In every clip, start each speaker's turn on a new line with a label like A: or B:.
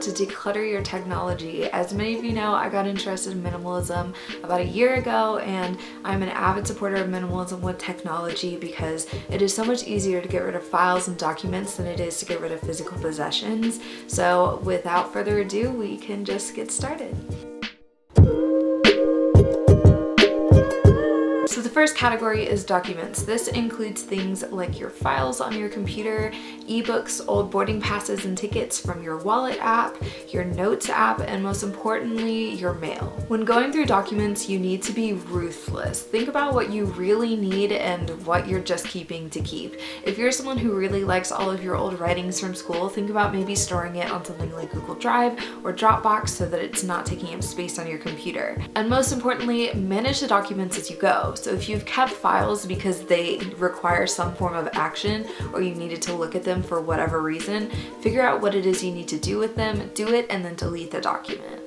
A: want to declutter your technology. As many of you know, I got interested in minimalism about a year ago, and I'm an avid supporter of minimalism with technology because it is so much easier to get rid of files and documents than it is to get rid of physical possessions. So without further ado, we can just get started. So the first category is documents. This includes things like your files on your computer, ebooks, old boarding passes and tickets from your wallet app, your notes app, and most importantly, your mail. When going through documents, you need to be ruthless. Think about what you really need and what you're just keeping to keep. If you're someone who really likes all of your old writings from school, think about maybe storing it on something like Google Drive or Dropbox so that it's not taking up space on your computer. And most importantly, manage the documents as you go. So if you've kept files because they require some form of action or you needed to look at them for whatever reason, figure out what it is you need to do with them, do it, and then delete the document.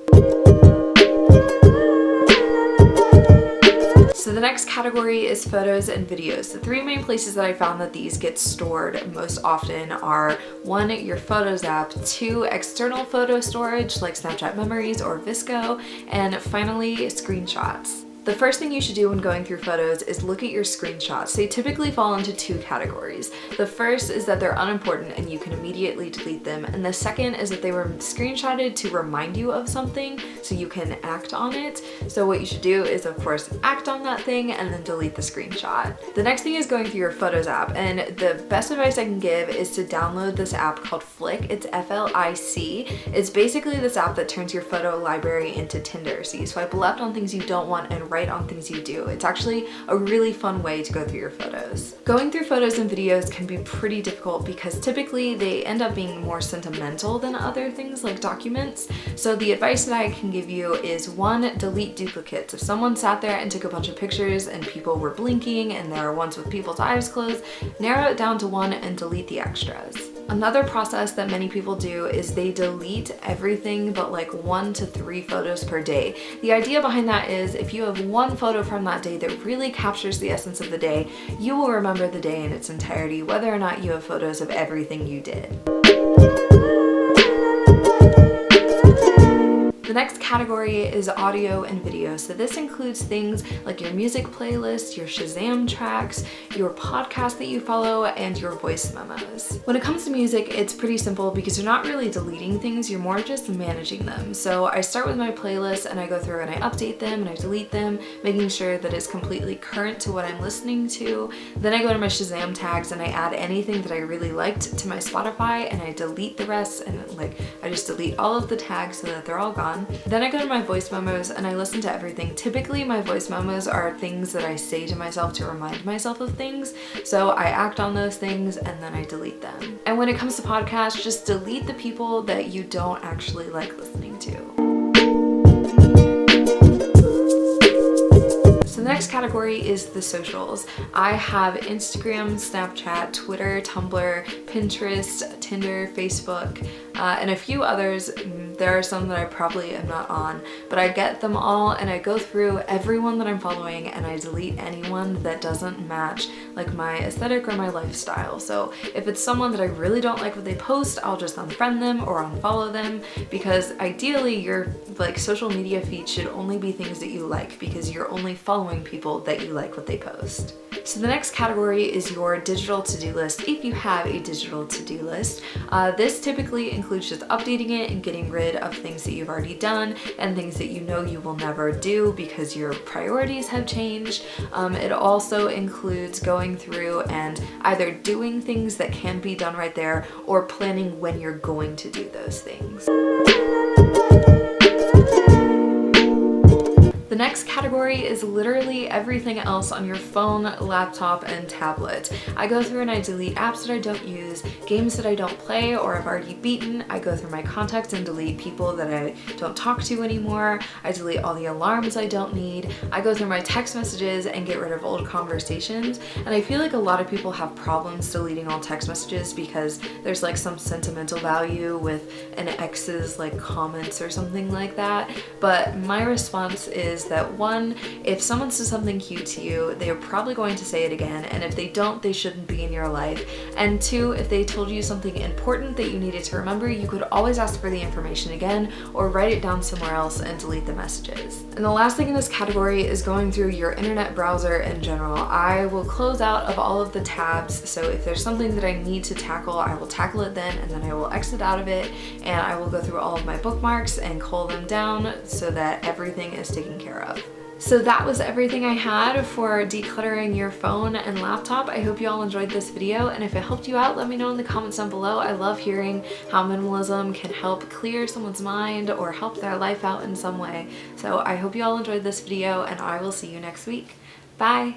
A: So the next category is photos and videos. The three main places that I found that these get stored most often are 1, your Photos app, 2, external photo storage like Snapchat Memories or VSCO, and finally, screenshots. The first thing you should do when going through photos is look at your screenshots. They typically fall into 2 categories. The first is that they're unimportant and you can immediately delete them. And the second is that they were screenshotted to remind you of something so you can act on it. So what you should do is, of course, act on that thing and then delete the screenshot. The next thing is going through your Photos app. And the best advice I can give is to download this app called Flick. It's F-L-I-C. It's basically this app that turns your photo library into Tinder. So you swipe left on things you don't want and right on things you do. It's actually a really fun way to go through your photos. Going through photos and videos can be pretty difficult because typically they end up being more sentimental than other things like documents. So the advice that I can give you is 1, delete duplicates. If someone sat there and took a bunch of pictures and people were blinking and there are ones with people's eyes closed, narrow it down to 1 and delete the extras. Another process that many people do is they delete everything but like 1 to 3 photos per day. The idea behind that is if you have one photo from that day that really captures the essence of the day, you will remember the day in its entirety, whether or not you have photos of everything you did. The next category is audio and video. So this includes things like your music playlist, your Shazam tracks, your podcast that you follow, and your voice memos. When it comes to music, it's pretty simple because you're not really deleting things, you're more just managing them. So I start with my playlist and I go through and I update them and I delete them, making sure that it's completely current to what I'm listening to. Then I go to my Shazam tags and I add anything that I really liked to my Spotify and I delete the rest, and I just delete all of the tags so that they're all gone. Then I go to my voice memos and I listen to everything. Typically my voice memos are things that I say to myself to remind myself of things. So I act on those things and then I delete them. And when it comes to podcasts, just delete the people that you don't actually like listening to. So the next category is the socials. I have Instagram, Snapchat, Twitter, Tumblr, Pinterest, Tinder, Facebook, and a few others. There are some that I probably am not on, but I get them all and I go through everyone that I'm following and I delete anyone that doesn't match like my aesthetic or my lifestyle. So if it's someone that I really don't like what they post, I'll just unfriend them or unfollow them, because ideally your social media feed should only be things that you like because you're only following people that you like what they post. So the next category is your digital to-do list, if you have a digital to-do list. This typically includes just updating it and getting rid of things that you've already done and things that you know you will never do because your priorities have changed. It also includes going through and either doing things that can be done right there or planning when you're going to do those things. The next category is literally everything else on your phone, laptop, and tablet. I go through and I delete apps that I don't use, games that I don't play or I've already beaten. I go through my contacts and delete people that I don't talk to anymore. I delete all the alarms I don't need. I go through my text messages and get rid of old conversations. And I feel like a lot of people have problems deleting all text messages because there's like some sentimental value with an ex's like comments or something like that. But my response is is that one, if someone says something cute to you, they are probably going to say it again, and if they don't, they shouldn't be in your life. And two, if they told you something important that you needed to remember, you could always ask for the information again or write it down somewhere else and delete the messages. And the last thing in this category is going through your internet browser in general. I will close out of all of the tabs, so if there's something that I need to tackle, I will tackle it then, and then I will exit out of it, and I will go through all of my bookmarks and cull them down so that everything is taken care of. So that was everything I had for decluttering your phone and laptop. I hope you all enjoyed this video, and if it helped you out, let me know in the comments down below. I love hearing how minimalism can help clear someone's mind or help their life out in some way. So I hope you all enjoyed this video, and I will see you next week. Bye!